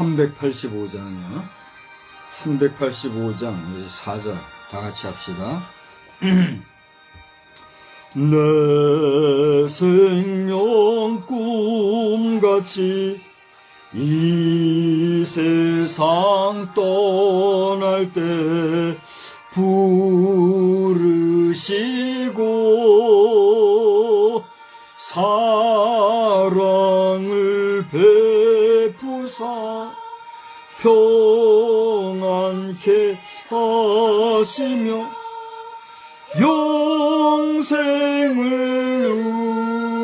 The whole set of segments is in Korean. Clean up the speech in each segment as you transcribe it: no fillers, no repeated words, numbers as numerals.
385장이요. 385장 4절 다 같이 합시다. 내 생명 꿈같이 이 세상 떠날 때 부르시고 사랑을 베푸사 평안케 하시며 영생을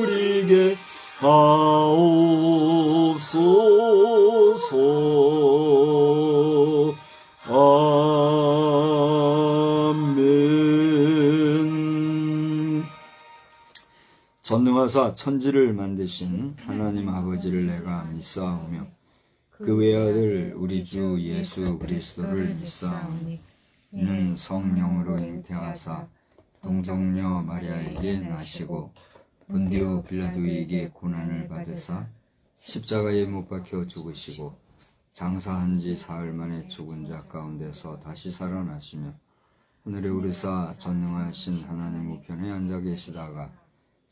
누리게 하옵소서. 아멘. 전능하사 천지를 만드신 하나님 아버지를 내가 믿사오며 그 외아들 우리 주 예수 그리스도를 믿사오니 이는 성령으로 잉태하사 동정녀 마리아에게 나시고 본디오 빌라도에게 고난을 받으사 십자가에 못 박혀 죽으시고 장사한 지 사흘 만에 죽은 자 가운데서 다시 살아나시며 하늘에 오르사 전능하신 하나님 우편에 앉아 계시다가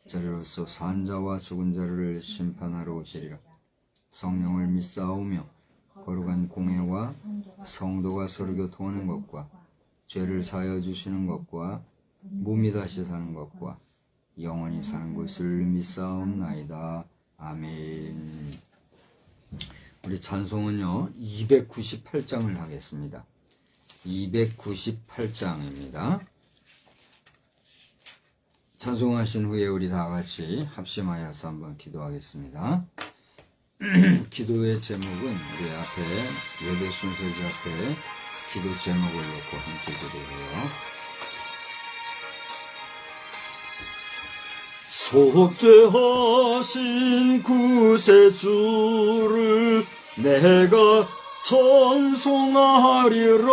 저리로서 산 자와 죽은 자를 심판하러 오시리라. 성령을 믿사오며 거룩한 공회와 성도가 서로 교통하는 것과 죄를 사하여 주시는 것과 몸이 다시 사는 것과 영원히 사는 것을 믿사옵나이다. 아멘. 우리 찬송은요 298장을 하겠습니다. 298장입니다. 찬송하신 후에 우리 다 같이 합심하여서 한번 기도하겠습니다. 기도의 제목은 우리 앞에 예배 순서지 앞에 기도 제목을 놓고 함께 기도해요. 속죄하신 구세주를 내가 찬송하리라.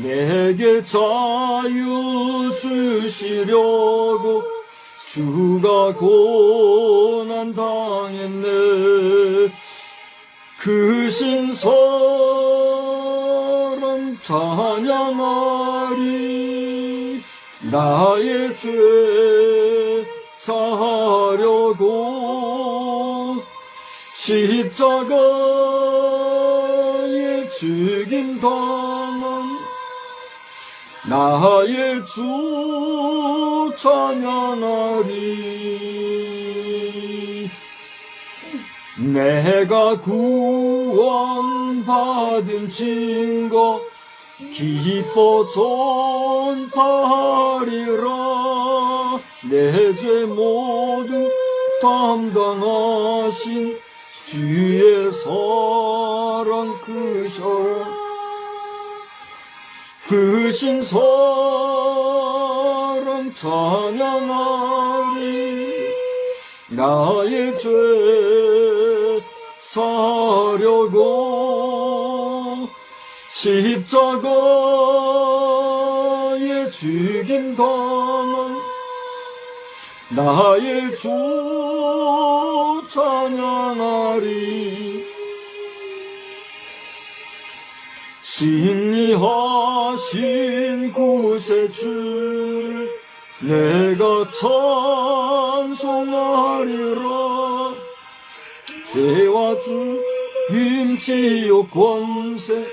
내게 자유 주시려고 주가 고난 당했네. 그 신사랑 찬양하리. 나의 죄 사하려고 십자가에 죽임 당한 나의 주 찬양하리. 내가 구원받은 증거 기뻐 전파하리라. 내 죄 모두 담당하신 주의 사랑 크신 사랑 찬양하리. 나의 죄 사려고 십자가에 죽임 당한 나의 주 찬양하리. 승리하신 구세주를 내가 찬송하리라. 죄와 죽임 지옥 권세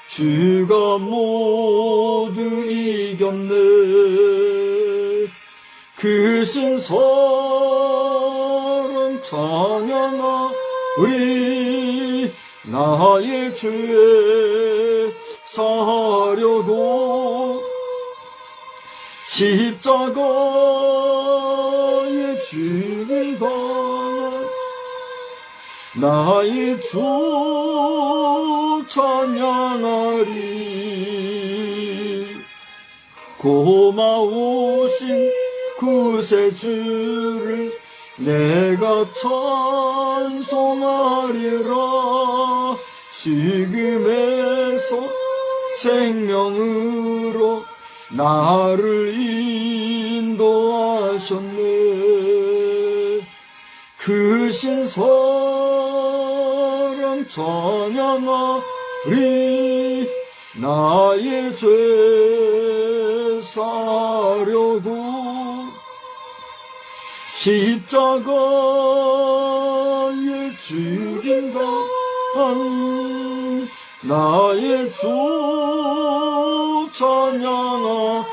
주가 모두 이겼네. 그 신사랑 찬양하리. 나의 죄 사려고 십자가에 죽임 당한 나의 주 찬양하리. 고마우신 구세주를 내가 찬송하리라. 죽음에서 생명으로 나를 인도하셨네. 그 신사랑 찬양하리. 나의 죄 사려고 십자가에 죽임 당한 나의 주 찬양하리.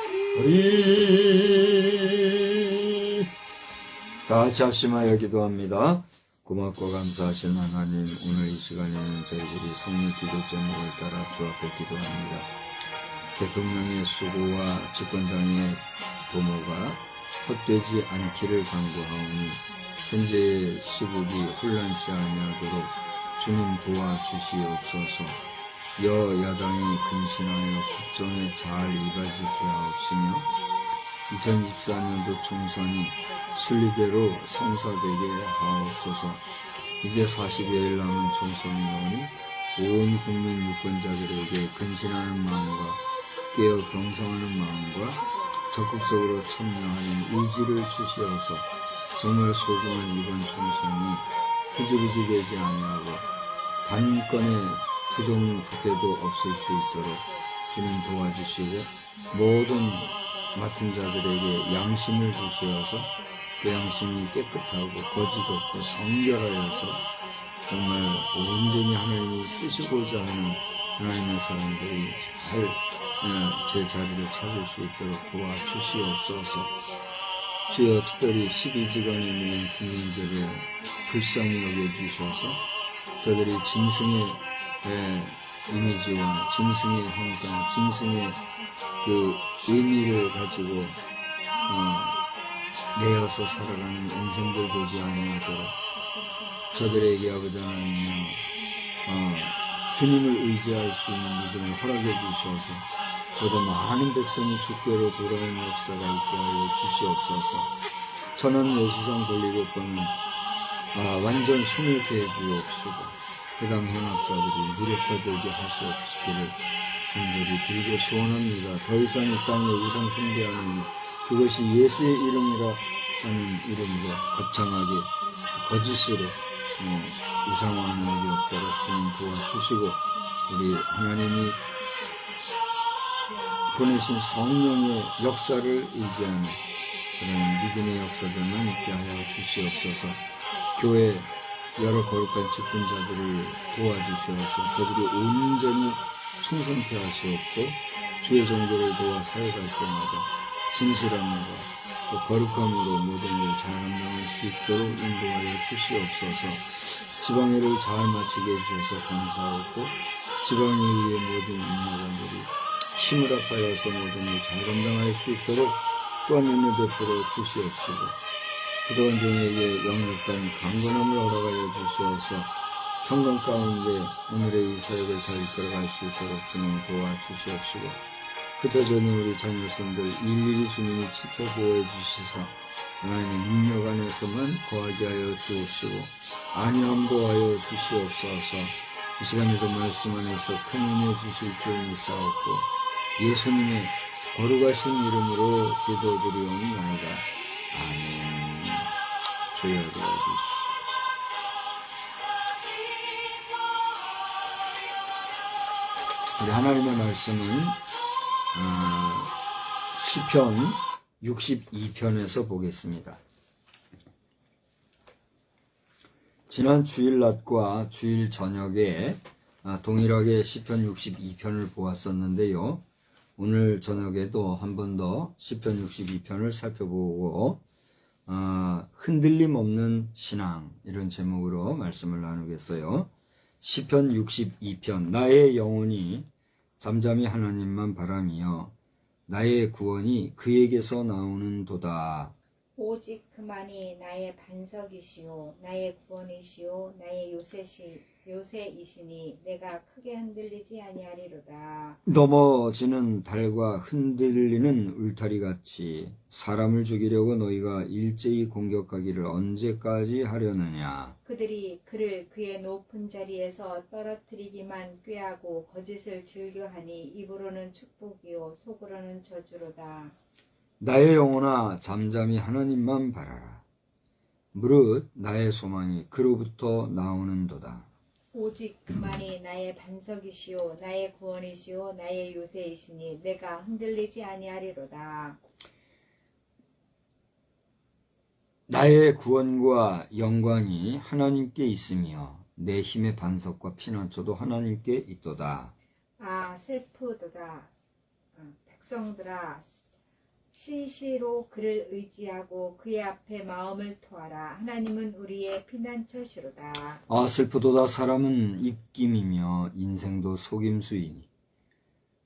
다같이 합심하여 기도합니다. 고맙고 감사하신 하나님, 오늘 이 시간에는 저희들이 성령 기도 제목을 따라 주 앞에 기도합니다. 대통령의 수고와 집권당의 도모가 헛되지 않기를 간구하오니 현재의 시국이 혼란치 아니하도록 주님 도와주시옵소서. 여야당이 근신하여 국정에 잘 이바지케 하옵시며 2024년도 총선이 순리대로 성사되게 하옵소서. 이제 40여일 남은 총선이오니 온 국민 유권자들에게 근신하는 마음과 깨어 경성하는 마음과 적극적으로 참여하는 의지를 주시어서 정말 소중한 이번 총선이 흐지부지 되지 아니하고 단건의 부정부패도 없을 수 있도록 주님 도와주시고 모든 맡은 자들에게 양심을 주시어서 그 양심이 깨끗하고 거짓 없고 성결하여서 정말 온전히 하나님이 쓰시고자 하는 하나님의 사람들이 잘 제 자리를 찾을 수 있도록 도와주시옵소서. 주여, 특별히 12지간에 있는 국민들을 불쌍히 여겨주셔서 저들이 짐승의 이미지와 짐승의 형상, 짐승의 그 의미를 가지고 내어서 살아가는 인생들 보지 아니하도록 저들에게 아버지 하나님 주님을 의지할 수 있는 믿음을 허락해 주셔서 보다 많은 백성이 주께로 돌아오는 역사가 있게 하여 주시옵소서. 천안 예수상 권리교권은 완전 소멸케 해 주옵시고 해당 현학자들이 무력화되게 하시옵시기를 간절히 빌고 소원합니다. 더 이상 이 땅에 우상 숭배하는 그것이 예수의 이름이라 하는 이름으로 거창하게 거짓으로 우상화하는 일이 없도록 주님 도와주시고 우리 하나님이 보내신 성령의 역사를 의지하는 그런 믿음의 역사들만 있게 하여 주시옵소서. 교회 여러 거룩한 직분자들을 도와주시어서 저들이 온전히 충성케 하시옵고 주의 정도를 도와 사역할 때마다 진실함과 또 거룩함으로 모든 일을 잘 감당할 수 있도록 인도하여 주시옵소서. 지방회를 잘 마치게 해주셔서 감사하고 지방회 위의 모든 인마관들이 힘을 합하여서 모든 일을 잘 감당할 수 있도록 또한 은혜 베풀어 주시옵시고 그동안 종에게 영육간 강건함을 허락하여 주시어서 평강 가운데 오늘의 이 사역을 잘 이끌어갈 수 있도록 주님 도와주시옵시고 흩어져 있는 우리 자녀손들 일일이 주님이 지켜보호해 주시사 하나님의 능력 안에서만 거하게 하여 주옵시고 안위함도 주시옵소서. 이 시간에도 말씀 안에서 큰 은혜 주실 줄 믿사옵고 예수님의 거룩하신 이름으로 기도드리옵나이다. 아멘. 주여 도와주시오. 우리 하나님의 말씀은 시편 62편에서 보겠습니다. 지난 주일 낮과 주일 저녁에 동일하게 시편 62편을 보았었는데요. 오늘 저녁에도 한 번 더 시편 62편을 살펴보고 흔들림 없는 신앙 이런 제목으로 말씀을 나누겠어요. 시편 62편 나의 영혼이 잠잠히 하나님만 바라며 나의 구원이 그에게서 나오는도다. 오직 그만이 나의 반석이시오 나의 구원이시오 나의 요새이시니 내가 크게 흔들리지 아니하리로다. 넘어지는 달과 흔들리는 울타리같이 사람을 죽이려고 너희가 일제히 공격하기를 언제까지 하려느냐. 그들이 그를 그의 높은 자리에서 떨어뜨리기만 꾀하고 거짓을 즐겨하니 입으로는 축복이요 속으로는 저주로다. 나의 영혼아 잠잠히 하나님만 바라라. 무릇 나의 소망이 그로부터 나오는도다. 오직 그만이 나의 반석이시오 나의 구원이시오 나의 요새이시니 내가 흔들리지 아니하리로다. 나의 구원과 영광이 하나님께 있으며 내 힘의 반석과 피난처도 하나님께 있도다. 아 슬프도다. 백성들아 시시로 그를 의지하고 그의 앞에 마음을 토하라. 하나님은 우리의 피난처시로다. 아 슬프도다. 사람은 입김이며 인생도 속임수이니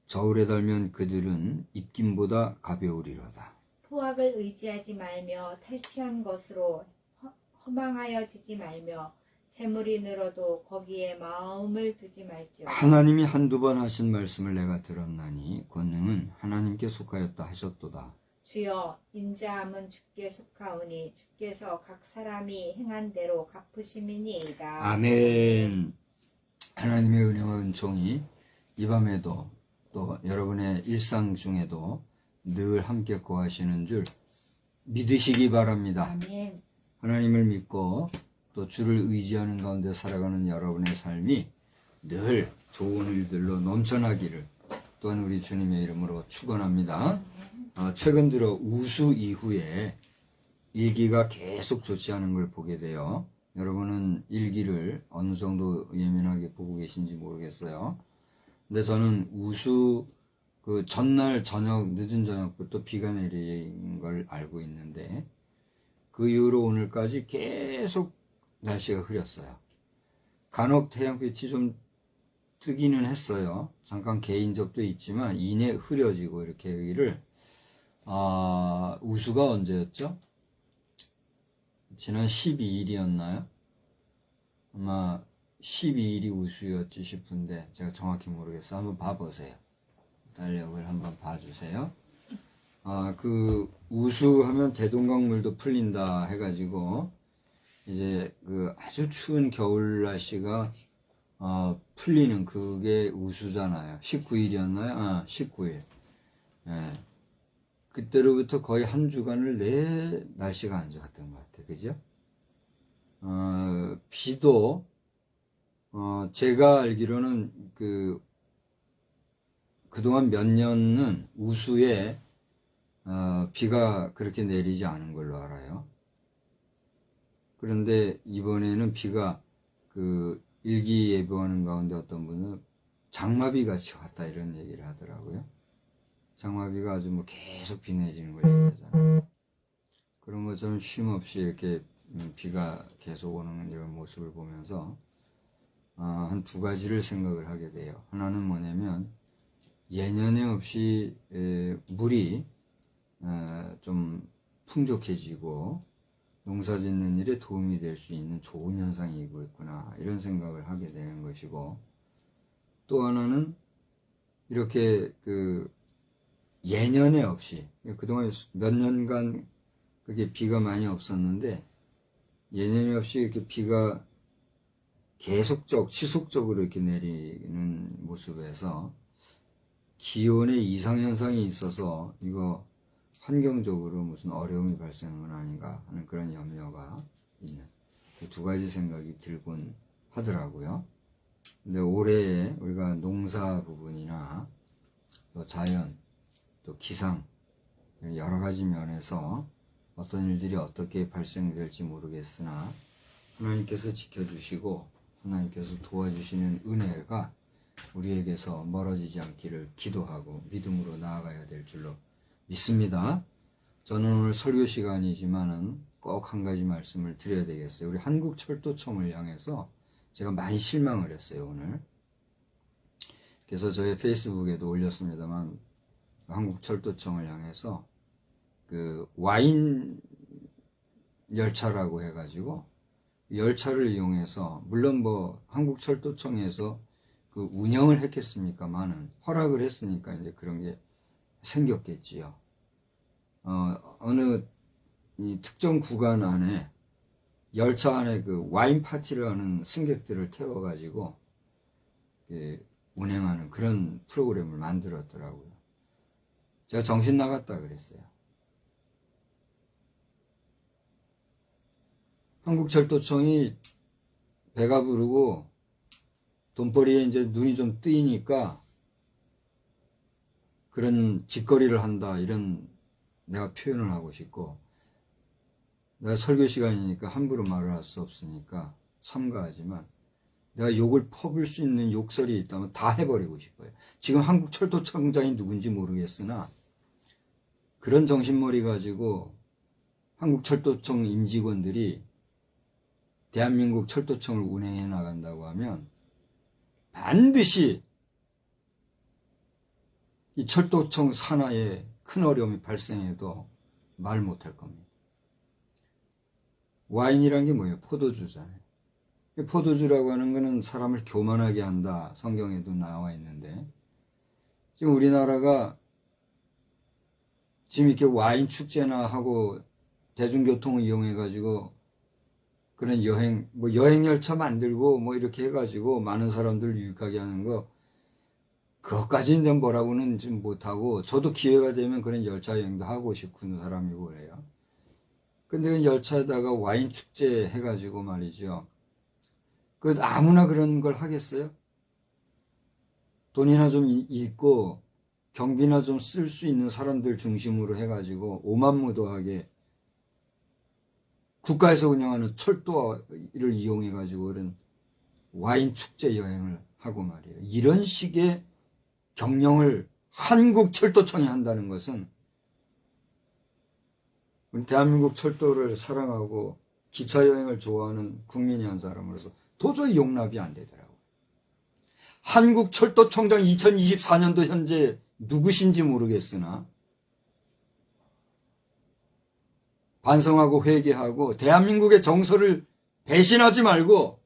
저울에 달면 그들은 입김보다 가벼우리로다. 포악을 의지하지 말며 탈취한 것으로 허망하여지지 말며 재물이 늘어도 거기에 마음을 두지 말지어다. 하나님이 한두 번 하신 말씀을 내가 들었나니 권능은 하나님께 속하였다 하셨도다. 주여 인자함은 주께 속하오니 주께서 각 사람이 행한 대로 갚으심이니이다. 아멘. 하나님의 은혜와 은총이 이 밤에도 또 여러분의 일상 중에도 늘 함께 거하시는 줄 믿으시기 바랍니다. 아멘. 하나님을 믿고 또 주를 의지하는 가운데 살아가는 여러분의 삶이 늘 좋은 일들로 넘쳐나기를 또한 우리 주님의 이름으로 축원합니다. 최근 들어 우수 이후에 일기가 계속 좋지 않은 걸 보게 돼요. 여러분은 일기를 어느 정도 예민하게 보고 계신지 모르겠어요. 근데 저는 우수 그 전날 저녁 늦은 저녁부터 비가 내린 걸 알고 있는데 그 이후로 오늘까지 계속 날씨가 흐렸어요. 간혹 태양빛이 좀 뜨기는 했어요. 잠깐 개인 적도 있지만 이내 흐려지고 이렇게 여기를 우수가 언제였죠? 지난 12일이었나요? 아마 12일이 우수였지 싶은데 제가 정확히 모르겠어요. 한번 봐보세요. 달력을 한번 봐주세요. 그 우수하면 대동강물도 풀린다 해가지고 이제 그 아주 추운 겨울 날씨가 풀리는 그게 우수잖아요. 19일이었나요? 19일. 예. 그때로부터 거의 한 주간을 날씨가 안 좋았던 것 같아요. 그죠? 비도 제가 알기로는 그동안 몇 년은 우수에 비가 그렇게 내리지 않은 걸로 알아요. 그런데 이번에는 비가 일기예보하는 가운데 어떤 분은 장마비 같이 왔다 이런 얘기를 하더라고요. 장마비가 아주 계속 비 내리는 걸 얘기하잖아요. 그런 것처럼 쉼 없이 이렇게 비가 계속 오는 이런 모습을 보면서 한 두 가지를 생각을 하게 돼요. 하나는 뭐냐면 예년에 없이 물이 좀 풍족해지고 농사 짓는 일에 도움이 될 수 있는 좋은 현상이고 있구나 이런 생각을 하게 되는 것이고 또 하나는 이렇게 예년에 없이, 그동안 몇 년간 그게 비가 많이 없었는데, 예년에 없이 이렇게 비가 지속적으로 이렇게 내리는 모습에서 기온의 이상현상이 있어서 이거 환경적으로 무슨 어려움이 발생한 건 아닌가 하는 그런 염려가 있는 그 두 가지 생각이 들곤 하더라고요. 근데 올해에 우리가 농사 부분이나 또 자연, 또 기상, 여러 가지 면에서 어떤 일들이 어떻게 발생될지 모르겠으나 하나님께서 지켜주시고 하나님께서 도와주시는 은혜가 우리에게서 멀어지지 않기를 기도하고 믿음으로 나아가야 될 줄로 믿습니다. 저는 오늘 설교 시간이지만은 꼭 한 가지 말씀을 드려야 되겠어요. 우리 한국철도청을 향해서 제가 많이 실망을 했어요, 오늘. 그래서 저의 페이스북에도 올렸습니다만, 한국철도청을 향해서 그 와인 열차라고 해가지고 열차를 이용해서, 물론 뭐 한국철도청에서 그 운영을 했겠습니까만은 허락을 했으니까 이제 그런 게 생겼겠지요. 어느 이 특정 구간 안에 열차 안에 그 와인 파티를 하는 승객들을 태워가지고 운행하는 그런 프로그램을 만들었더라고요. 제가 정신 나갔다 그랬어요. 한국철도청이 배가 부르고 돈벌이에 이제 눈이 좀 뜨이니까 그런 짓거리를 한다, 이런 내가 표현을 하고 싶고, 내가 설교 시간이니까 함부로 말을 할 수 없으니까 삼가하지만, 내가 욕을 퍼볼 수 있는 욕설이 있다면 다 해버리고 싶어요. 지금 한국철도청장이 누군지 모르겠으나 그런 정신머리 가지고 한국철도청 임직원들이 대한민국 철도청을 운행해 나간다고 하면 반드시 이 철도청 산하에 큰 어려움이 발생해도 말 못할 겁니다. 와인이란 게 뭐예요? 포도주잖아요. 포도주라고 하는 거는 사람을 교만하게 한다, 성경에도 나와 있는데, 지금 우리나라가 지금 이렇게 와인 축제나 하고 대중교통을 이용해 가지고 그런 여행열차 만들고 뭐 이렇게 해가지고 많은 사람들 유익하게 하는 거, 그것까지는 뭐라고는 좀 못하고, 저도 기회가 되면 그런 열차 여행도 하고 싶은 사람이고 그래요. 근데 그 열차에다가 와인 축제 해가지고 말이죠. 그 아무나 그런 걸 하겠어요? 돈이나 좀 있고 경비나 좀 쓸 수 있는 사람들 중심으로 해가지고 오만무도하게 국가에서 운영하는 철도를 이용해가지고 그런 와인 축제 여행을 하고 말이에요. 이런 식의 경영을 한국철도청이 한다는 것은 우리 대한민국 철도를 사랑하고 기차 여행을 좋아하는 국민이 한 사람으로서 도저히 용납이 안 되더라고요. 한국철도청장 2024년도 현재 누구신지 모르겠으나 반성하고 회개하고 대한민국의 정서를 배신하지 말고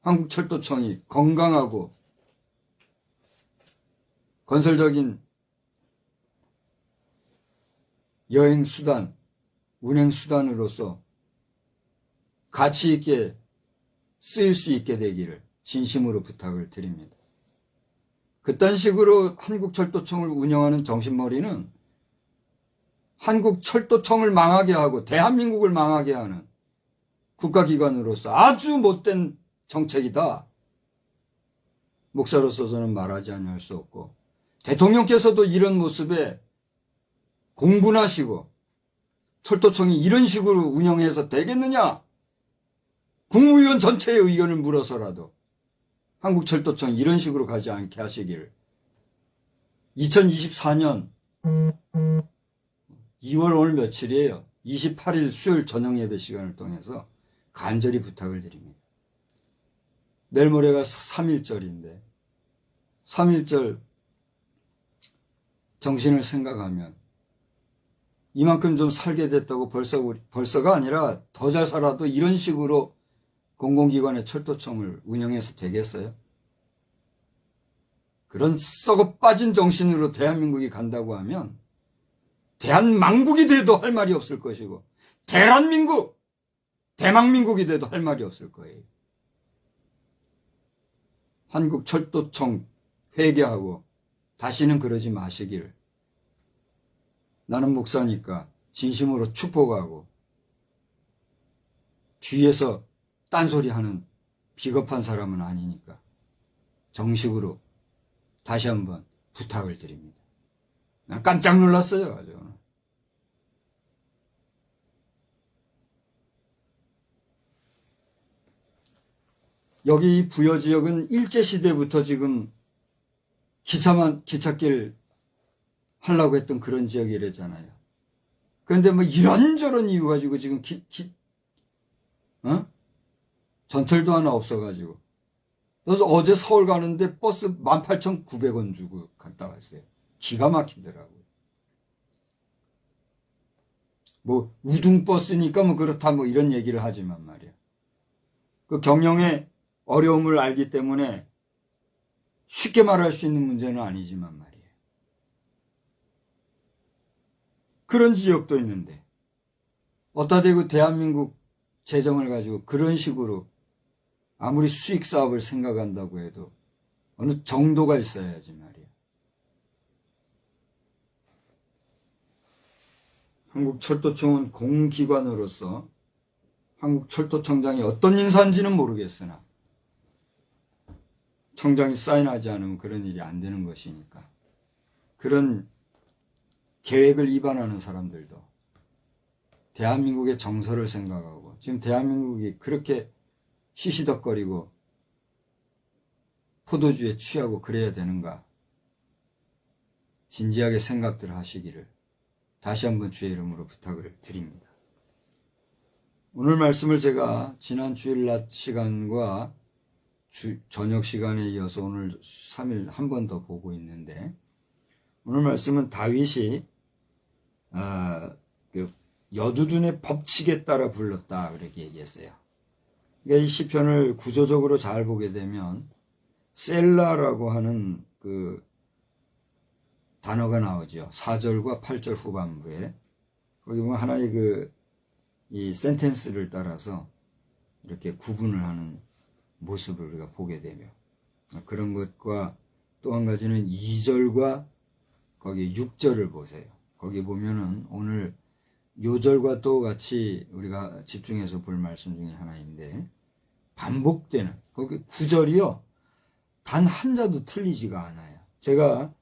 한국철도청이 건강하고 건설적인 여행수단, 운행수단으로서 가치 있게 쓰일 수 있게 되기를 진심으로 부탁을 드립니다. 그딴 식으로 한국철도청을 운영하는 정신머리는 한국철도청을 망하게 하고 대한민국을 망하게 하는 국가기관으로서 아주 못된 정책이다. 목사로서 저는 말하지 않을 수 없고, 대통령께서도 이런 모습에 공분하시고 철도청이 이런 식으로 운영해서 되겠느냐? 국무위원 전체의 의견을 물어서라도 한국철도청이 이런 식으로 가지 않게 하시기를 2024년 2월 오늘 며칠이에요? 28일 수요일 저녁 예배 시간을 통해서 간절히 부탁을 드립니다. 내일 모레가 3.1절인데 3.1절 정신을 생각하면 이만큼 좀 살게 됐다고 벌써가 아니라 더 잘 살아도 이런 식으로 공공기관의 철도청을 운영해서 되겠어요? 그런 썩어 빠진 정신으로 대한민국이 간다고 하면 대한망국이 돼도 할 말이 없을 것이고 대한민국, 대망민국이 돼도 할 말이 없을 거예요. 한국철도청 회개하고 다시는 그러지 마시길. 나는 목사니까 진심으로 축복하고 뒤에서 딴소리하는 비겁한 사람은 아니니까 정식으로 다시 한번 부탁을 드립니다. 난 깜짝 놀랐어요. 아주. 여기 부여지역은 일제시대부터 지금 기찻길 하려고 했던 그런 지역이랬잖아요. 그런데 뭐 이런저런 이유 가지고 지금 전철도 하나 없어가지고. 그래서 어제 서울 가는데 버스 18,900원 주고 갔다 왔어요. 기가 막히더라고요. 뭐 우등버스니까 뭐 그렇다 뭐 이런 얘기를 하지만 말이야. 그 경영의 어려움을 알기 때문에 쉽게 말할 수 있는 문제는 아니지만 말이에요. 그런 지역도 있는데 어따 대고 대한민국 재정을 가지고 그런 식으로 아무리 수익 사업을 생각한다고 해도 어느 정도가 있어야지 말이에요. 한국철도청은 공기관으로서 한국철도청장이 어떤 인사인지는 모르겠으나 청장이 사인하지 않으면 그런 일이 안 되는 것이니까 그런 계획을 위반하는 사람들도 대한민국의 정서를 생각하고 지금 대한민국이 그렇게 시시덕거리고 포도주에 취하고 그래야 되는가 진지하게 생각들 하시기를 다시 한번 주의 이름으로 부탁을 드립니다. 오늘 말씀을 제가 지난 주일 낮 시간과 저녁 시간에 이어서 오늘 3일 한 번 더 보고 있는데 오늘 말씀은 다윗이 여두둔의 법칙에 따라 불렀다 그렇게 얘기했어요. 그러니까 이 시편을 구조적으로 잘 보게 되면 셀라라고 하는 그 단어가 나오죠. 4절과 8절 후반부에 거기 보면 하나의 이 센텐스를 따라서 이렇게 구분을 하는 모습을 우리가 보게 되며 그런 것과 또 한 가지는 2절과 거기 6절을 보세요. 거기 보면은 오늘 요절과 또 같이 우리가 집중해서 볼 말씀 중에 하나인데 반복되는 거기 9절이요. 단 한자도 틀리지가 않아요. 제가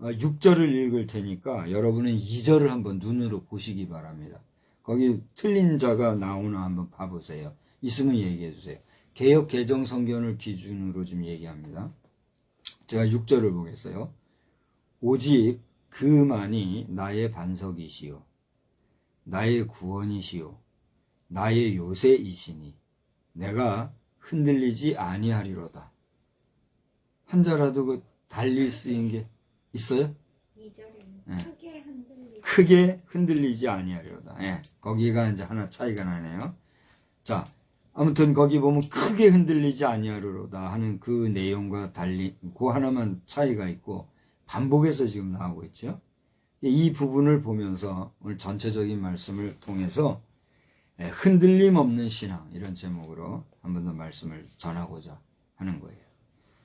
6절을 읽을 테니까 여러분은 2절을 한번 눈으로 보시기 바랍니다. 거기 틀린 자가 나오나 한번 봐보세요. 있으면 얘기해 주세요. 개역 개정 성경을 기준으로 지금 얘기합니다. 제가 6절을 보겠어요. 오직 그만이 나의 반석이시요 나의 구원이시요 나의 요새이시니 내가 흔들리지 아니하리로다. 한자라도 그 달리 쓰인 게 있어요? 2절에는 크게 흔들리지 아니하리로다. 예, 거기가 이제 하나 차이가 나네요. 자, 아무튼 거기 보면 크게 흔들리지 아니하리로다 하는 그 내용과 달리 그 하나만 차이가 있고 반복해서 지금 나오고 있죠. 이 부분을 보면서 오늘 전체적인 말씀을 통해서 흔들림 없는 신앙 이런 제목으로 한 번 더 말씀을 전하고자 하는 거예요.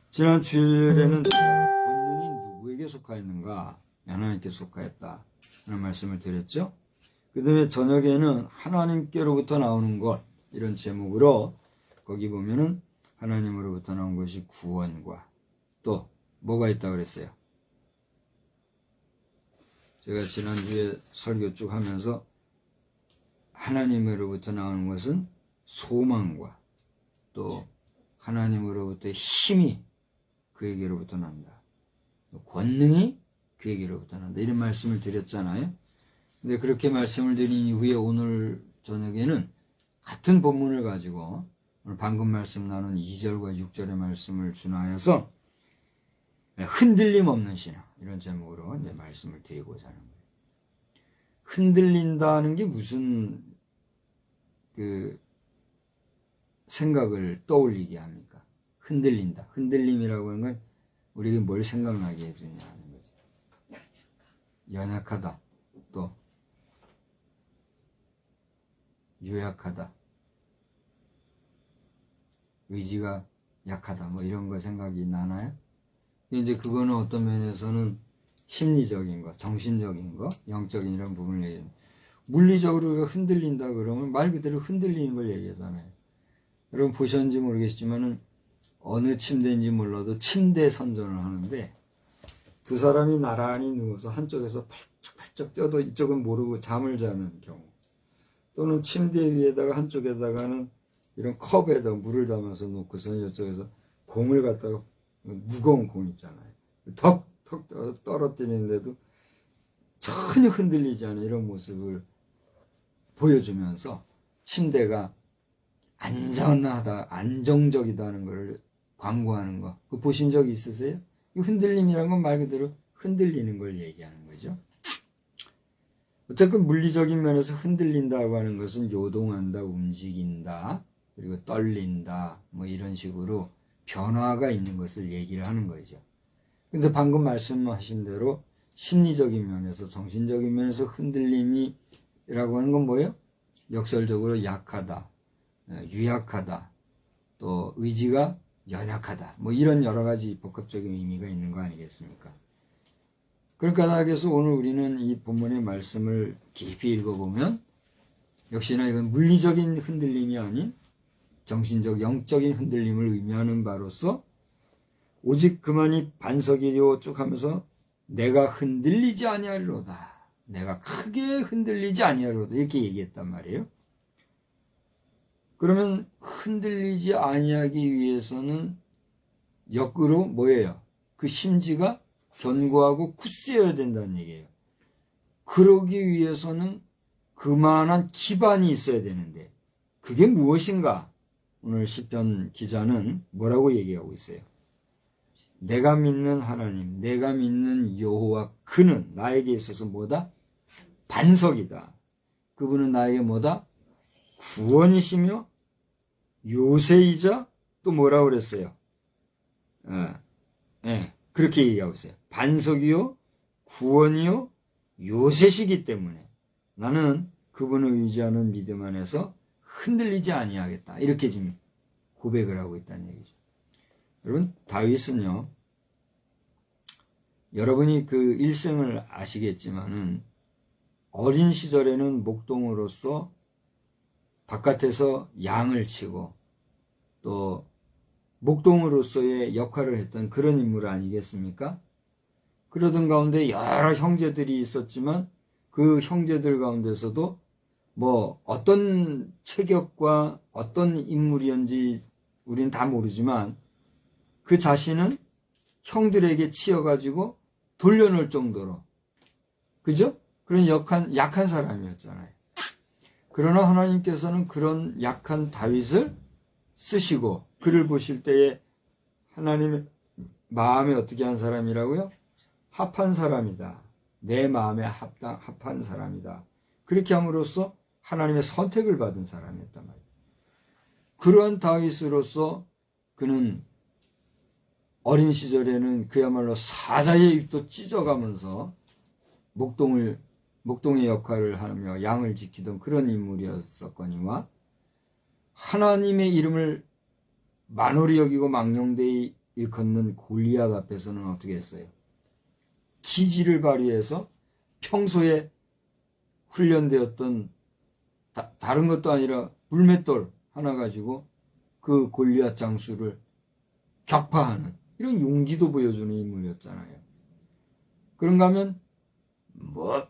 지난 주일에는 권능이 누구에게 속하였는가? 하나님께 속하였다 하는 말씀을 드렸죠. 그 다음에 저녁에는 하나님께로부터 나오는 것 이런 제목으로 거기 보면은 하나님으로부터 나온 것이 구원과 또 뭐가 있다고 그랬어요? 제가 지난주에 설교 쭉 하면서 하나님으로부터 나오는 것은 소망과 또 하나님으로부터의 힘이 그에게로부터 난다. 권능이 그에게로부터 난다. 이런 말씀을 드렸잖아요. 근데 그렇게 말씀을 드린 이후에 오늘 저녁에는 같은 본문을 가지고 오늘 방금 말씀 나눈 2절과 6절의 말씀을 준하여서 흔들림 없는 신앙 이런 제목으로 이제 말씀을 드리고자 하는 거예요. 흔들린다는 게 무슨 생각을 떠올리게 합니까? 흔들린다. 흔들림이라고 하는 건 우리에게 뭘 생각나게 해주냐 하는 거죠. 연약하다. 또 유약하다. 의지가 약하다. 뭐 이런 거 생각이 나나요? 이제 그거는 어떤 면에서는 심리적인 거, 정신적인 거, 영적인 이런 부분을 얘기해요. 물리적으로 우리가 흔들린다 그러면 말 그대로 흔들리는 걸 얘기하잖아요. 여러분 보셨는지 모르겠지만은 어느 침대인지 몰라도 침대 선전을 하는데 두 사람이 나란히 누워서 한쪽에서 팔쩍팔쩍 뛰어도 이쪽은 모르고 잠을 자는 경우, 또는 침대 위에다가 한쪽에다가는 이런 컵에다 물을 담아서 놓고서 이쪽에서 공을 갖다가, 무거운 공 있잖아요, 턱턱 떨어뜨리는데도 전혀 흔들리지 않은 이런 모습을 보여주면서 침대가 안정적이다는 것을 광고하는 거, 그거 보신 적 있으세요? 이 흔들림이란 건 말 그대로 흔들리는 걸 얘기하는 거죠. 어쨌든 물리적인 면에서 흔들린다고 하는 것은 요동한다, 움직인다, 그리고 떨린다, 뭐 이런 식으로 변화가 있는 것을 얘기를 하는 거죠. 근데 방금 말씀하신 대로 심리적인 면에서, 정신적인 면에서 흔들림이라고 하는 건 뭐예요? 역설적으로 약하다, 유약하다, 또 의지가 연약하다, 뭐 이런 여러 가지 복합적인 의미가 있는 거 아니겠습니까? 그러니까 그래서 오늘 우리는 이 본문의 말씀을 깊이 읽어보면 역시나 이건 물리적인 흔들림이 아닌 정신적, 영적인 흔들림을 의미하는 바로서 오직 그만이 반석이요 쭉 하면서 내가 흔들리지 아니하리로다, 내가 크게 흔들리지 아니하리로다, 이렇게 얘기했단 말이에요. 그러면 흔들리지 아니하기 위해서는 역으로 뭐예요? 그 심지가 견고하고 굳세어야 된다는 얘기예요. 그러기 위해서는 그만한 기반이 있어야 되는데 그게 무엇인가? 오늘 시편 기자는 뭐라고 얘기하고 있어요? 내가 믿는 하나님, 내가 믿는 여호와, 그는 나에게 있어서 뭐다? 반석이다. 그분은 나에게 뭐다? 구원이시며 요새이자 또 뭐라고 그랬어요? 그렇게 얘기하고 있어요. 반석이요, 구원이요, 요새시기 때문에 나는 그분을 의지하는 믿음 안에서 흔들리지 아니하겠다. 이렇게 지금 고백을 하고 있다는 얘기죠. 여러분, 다윗은요, 여러분이 그 일생을 아시겠지만은 어린 시절에는 목동으로서 바깥에서 양을 치고 또 목동으로서의 역할을 했던 그런 인물 아니겠습니까? 그러던 가운데 여러 형제들이 있었지만 그 형제들 가운데서도 뭐 어떤 체격과 어떤 인물이었는지 우린 다 모르지만 그 자신은 형들에게 치여가지고 돌려놓을 정도로, 그죠? 그런 약한 사람이었잖아요. 그러나 하나님께서는 그런 약한 다윗을 쓰시고 그를 보실 때에 하나님의 마음에 어떻게 한 사람이라고요? 합한 사람이다. 내 마음에 합한 사람이다. 그렇게 함으로써 하나님의 선택을 받은 사람이었단 말이에요. 그러한 다윗으로서 그는 어린 시절에는 그야말로 사자의 입도 찢어가면서 목동의 역할을 하며 양을 지키던 그런 인물이었었거니와 하나님의 이름을 만홀히 여기고 망령되이 일컫는 골리앗 앞에서는 어떻게 했어요? 기지를 발휘해서 평소에 훈련되었던 다른 것도 아니라 물맷돌 하나 가지고 그 골리앗 장수를 격파하는 이런 용기도 보여주는 인물이었잖아요. 그런가 하면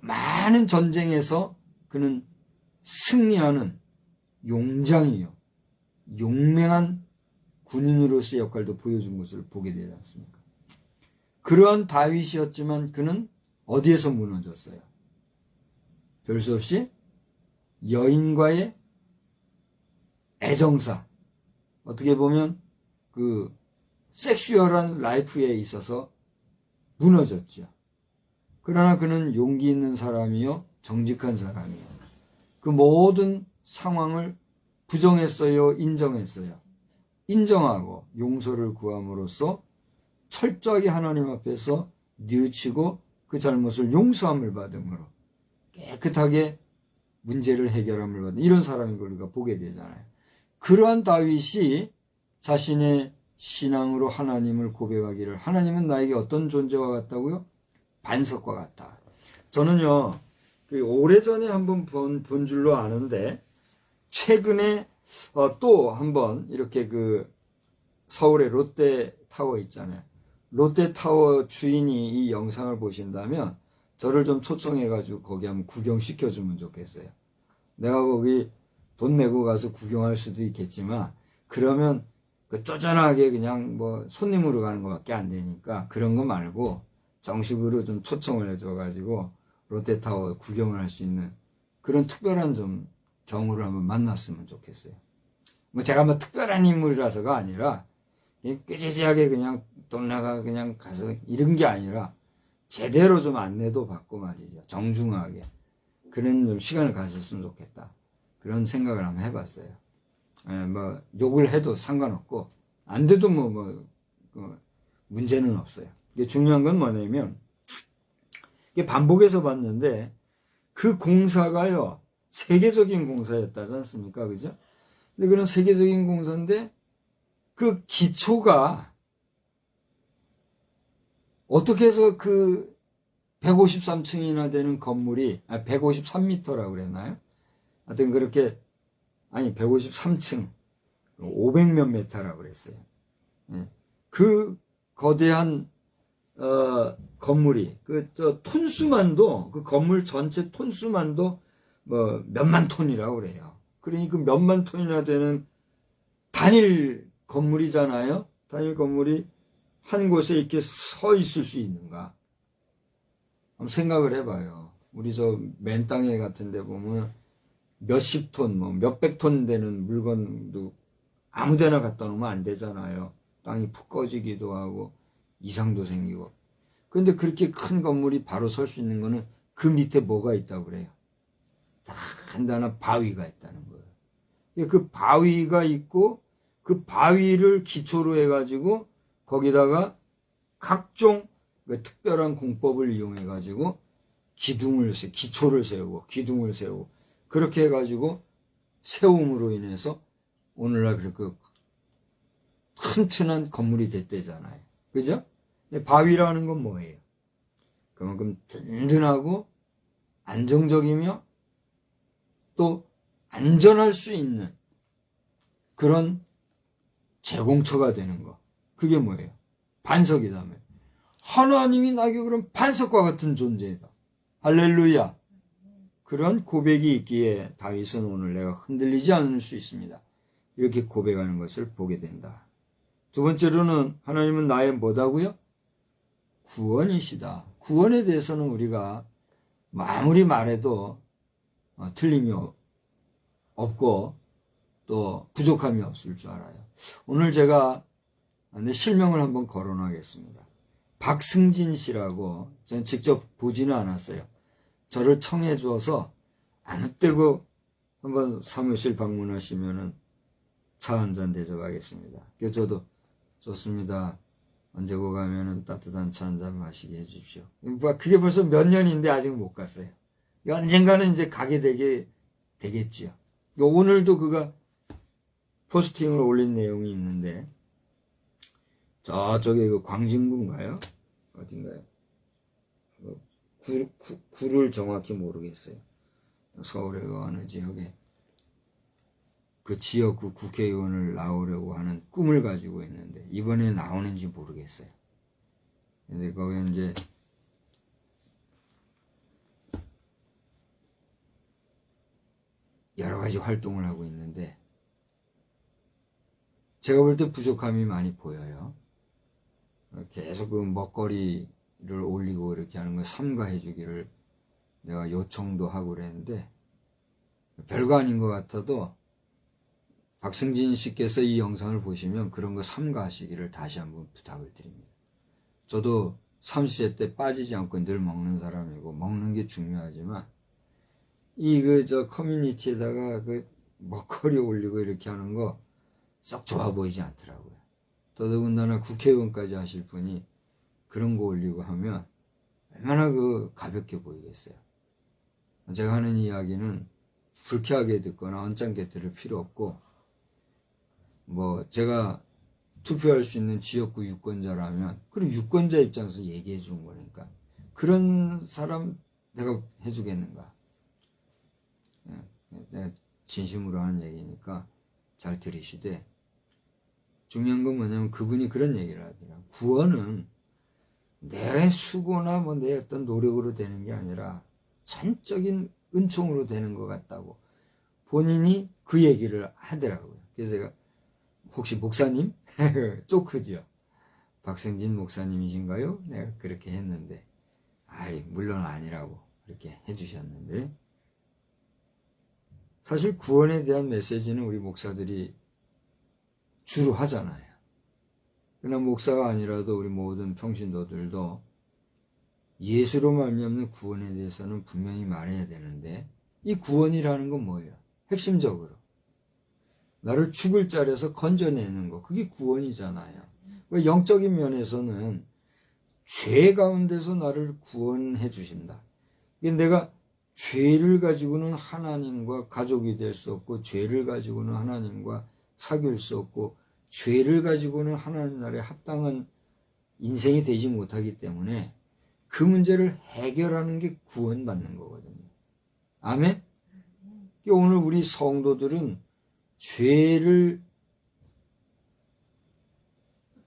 많은 전쟁에서 그는 승리하는 용장이요, 용맹한 군인으로서의 역할도 보여준 것을 보게 되지 않습니까? 그러한 다윗이었지만 그는 어디에서 무너졌어요? 별 수 없이 여인과의 애정사, 어떻게 보면 그 섹슈얼한 라이프에 있어서 무너졌죠. 그러나 그는 용기 있는 사람이요, 정직한 사람이요. 그 모든 상황을 부정했어요, 인정했어요? 인정하고 용서를 구함으로써 철저하게 하나님 앞에서 뉘우치고 그 잘못을 용서함을 받음으로 깨끗하게 문제를 해결함을 받는 이런 사람인 걸 우리가 보게 되잖아요. 그러한 다윗이 자신의 신앙으로 하나님을 고백하기를 하나님은 나에게 어떤 존재와 같다고요? 반석과 같다. 저는요, 오래전에 한번 본 줄로 아는데 최근에 또 한번 이렇게 서울의 롯데타워 있잖아요. 롯데타워 주인이 이 영상을 보신다면 저를 좀 초청해가지고 거기 한번 구경시켜주면 좋겠어요. 내가 거기 돈 내고 가서 구경할 수도 있겠지만 그러면 쪼잔하게 그냥 뭐 손님으로 가는 것밖에 안 되니까 그런 거 말고 정식으로 좀 초청을 해줘가지고 롯데타워 구경을 할 수 있는 그런 특별한 좀 경우를 한번 만났으면 좋겠어요. 뭐 제가 뭐 특별한 인물이라서가 아니라 꾀지지하게 그냥 돈 나가 그냥 가서 이런 게 아니라 제대로 좀 안내도 받고 말이죠. 정중하게 그런 좀 시간을 가졌으면 좋겠다. 그런 생각을 한번 해봤어요. 뭐 욕을 해도 상관없고 안 돼도 문제는 없어요. 이게 중요한 건 뭐냐면 이게 반복해서 봤는데 그 공사가요 세계적인 공사였다지 않습니까? 그죠? 근데 그런 세계적인 공사인데 그 기초가 어떻게 해서 153층이나 되는 건물이 153m라고 그랬나요? 하여튼 그렇게 153층 500몇 메타라고 그랬어요. 그 거대한 건물이 톤수만도 그 건물 전체 톤수만도 뭐 몇만 톤이라고 그래요. 그러니 그 몇만 톤이나 되는 단일 건물이잖아요. 단일 건물이 한 곳에 이렇게 서 있을 수 있는가? 한번 생각을 해봐요. 우리 맨 땅에 같은 데 보면 몇십 톤, 몇백 톤 되는 물건도 아무 데나 갖다 놓으면 안 되잖아요. 땅이 푹 꺼지기도 하고 이상도 생기고. 근데 그렇게 큰 건물이 바로 설 수 있는 거는 그 밑에 뭐가 있다고 그래요? 단단한 바위가 있다는 거예요. 그 바위가 있고 그 바위를 기초로 해가지고 거기다가 각종 특별한 공법을 이용해가지고 기초를 세우고 기둥을 세우고 그렇게 해가지고 세움으로 인해서 오늘날 그렇게 튼튼한 건물이 됐대잖아요. 그죠? 바위라는 건 뭐예요? 그만큼 든든하고 안정적이며 또 안전할 수 있는 그런 제공처가 되는 거. 그게 뭐예요? 반석이다며. 하나님이 나에게 그런 반석과 같은 존재이다. 할렐루야. 그런 고백이 있기에 다윗은 오늘 내가 흔들리지 않을 수 있습니다. 이렇게 고백하는 것을 보게 된다. 두 번째로는 하나님은 나의 뭐다고요? 구원이시다. 구원에 대해서는 우리가 아무리 말해도 틀림이 없고 또 부족함이 없을 줄 알아요. 오늘 제가 내 실명을 한번 거론하겠습니다. 박승진 씨라고 저는 직접 보지는 않았어요. 저를 청해 주어서 아무 때고 한번 사무실 방문하시면은 차 한잔 대접하겠습니다. 그래서 저도 좋습니다. 언제고 가면은 따뜻한 차 한잔 마시게 해주십시오. 그게 벌써 몇 년인데 아직 못 갔어요. 언젠가는 이제 가게 되겠지요. 오늘도 그가 포스팅을 올린 내용이 있는데 저쪽에 광진구인가요? 어딘가요? 구를 정확히 모르겠어요. 서울의 어느 지역에 그 지역구 국회의원을 나오려고 하는 꿈을 가지고 있는데 이번에 나오는지 모르겠어요. 근데 거기 이제 여러 가지 활동을 하고 있는데 제가 볼 때 부족함이 많이 보여요. 계속 그 먹거리를 올리고 이렇게 하는 걸 삼가해 주기를 내가 요청도 하고 그랬는데 별거 아닌 것 같아도 박승진 씨께서 이 영상을 보시면 그런 거 삼가하시기를 다시 한번 부탁을 드립니다. 저도 30세 때 빠지지 않고 늘 먹는 사람이고 먹는 게 중요하지만 커뮤니티에다가 먹거리 올리고 이렇게 하는 거 썩 좋아 보이지 않더라고요. 더더군다나 국회의원까지 하실 분이 그런 거 올리고 하면 얼마나 가볍게 보이겠어요. 제가 하는 이야기는 불쾌하게 듣거나 언짢게 들을 필요 없고, 제가 투표할 수 있는 지역구 유권자라면, 그럼 유권자 입장에서 얘기해 준 거니까, 그런 사람 내가 해주겠는가? 내가 진심으로 하는 얘기니까 잘 들으시되, 중요한 건 뭐냐면 그분이 그런 얘기를 하더라고요. 구원은 내 수고나 내 어떤 노력으로 되는 게 아니라 전적인 은총으로 되는 것 같다고 본인이 그 얘기를 하더라고요. 그래서 제가 혹시 목사님? 쪼크죠. 박승진 목사님이신가요? 내가 그렇게 했는데, 물론 아니라고 그렇게 해주셨는데, 사실 구원에 대한 메시지는 우리 목사들이 주로 하잖아요. 그러나 목사가 아니라도 우리 모든 평신도들도 예수로 말미암는 구원에 대해서는 분명히 말해야 되는데, 이 구원이라는 건 뭐예요? 핵심적으로 나를 죽을 자리에서 건져내는 거, 그게 구원이잖아요. 영적인 면에서는 죄 가운데서 나를 구원해 주신다. 내가 죄를 가지고는 하나님과 가족이 될 수 없고, 죄를 가지고는 하나님과 사귈 수 없고, 죄를 가지고는 하나님 나라에 합당한 인생이 되지 못하기 때문에 그 문제를 해결하는 게 구원받는 거거든요. 아멘? 오늘 우리 성도들은 죄를